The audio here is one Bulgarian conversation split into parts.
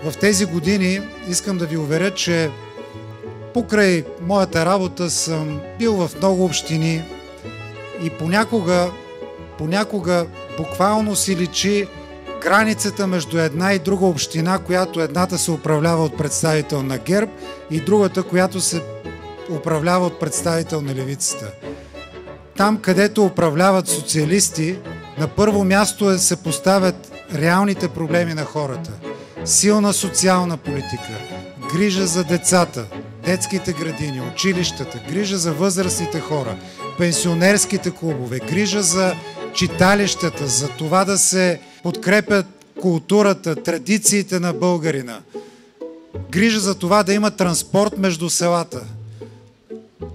В тези години искам да ви уверя, че покрай моята работа съм бил в много общини и понякога буквално си личи границата между една и друга община, която едната се управлява от представител на ГЕРБ и другата, която се управлява от представител на левицата. Там, където управляват социалисти, на първо място се поставят реалните проблеми на хората. Силна социална политика, грижа за децата, детските градини, училищата, грижа за възрастните хора, пенсионерските клубове, грижа за читалищата, за това да се подкрепят културата, традициите на българина, грижа за това да има транспорт между селата,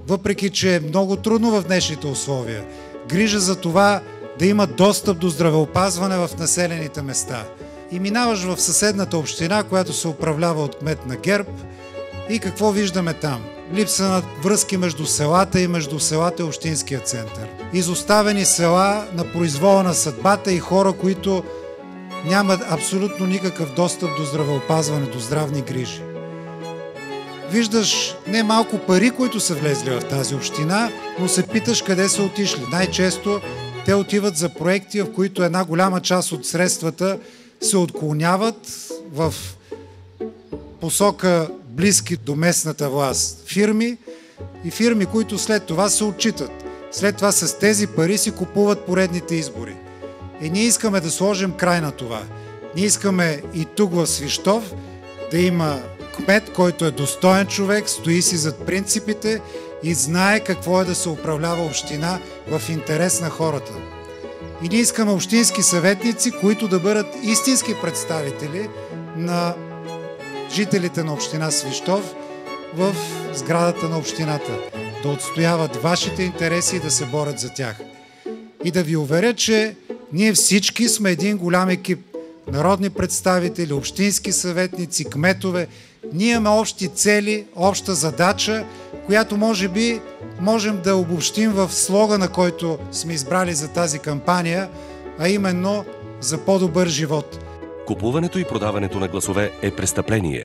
въпреки че е много трудно в днешните условия, грижа за това да има достъп до здравеопазване в населените места. И минаваш в съседната община, която се управлява от кмет на ГЕРБ, и какво виждаме там? Липса на връзки между селата и между селата и общинския център. Изоставени села на произвола на съдбата и хора, които нямат абсолютно никакъв достъп до здравеопазване, до здравни грижи. Виждаш не малко пари, които са влезли в тази община, но се питаш къде са отишли. Най-често те отиват за проекти, в които една голяма част от средствата се отклоняват в посока близки до местната власт фирми и фирми, които след това се отчитат. След това с тези пари си купуват поредните избори. И ние искаме да сложим край на това. Ние искаме и тук в Свищов да има кмет, който е достоен човек, стои си зад принципите и знае какво е да се управлява община в интерес на хората. И ние искаме общински съветници, които да бъдат истински представители на жителите на община Свищов в сградата на общината, да отстояват вашите интереси и да се борят за тях. И да ви уверя, че ние всички сме един голям екип. Народни представители, общински съветници, кметове. Ние имаме общи цели, обща задача, която може би можем да обобщим в слогана, който сме избрали за тази кампания, а именно за по-добър живот. Купуването и продаването на гласове е престъпление.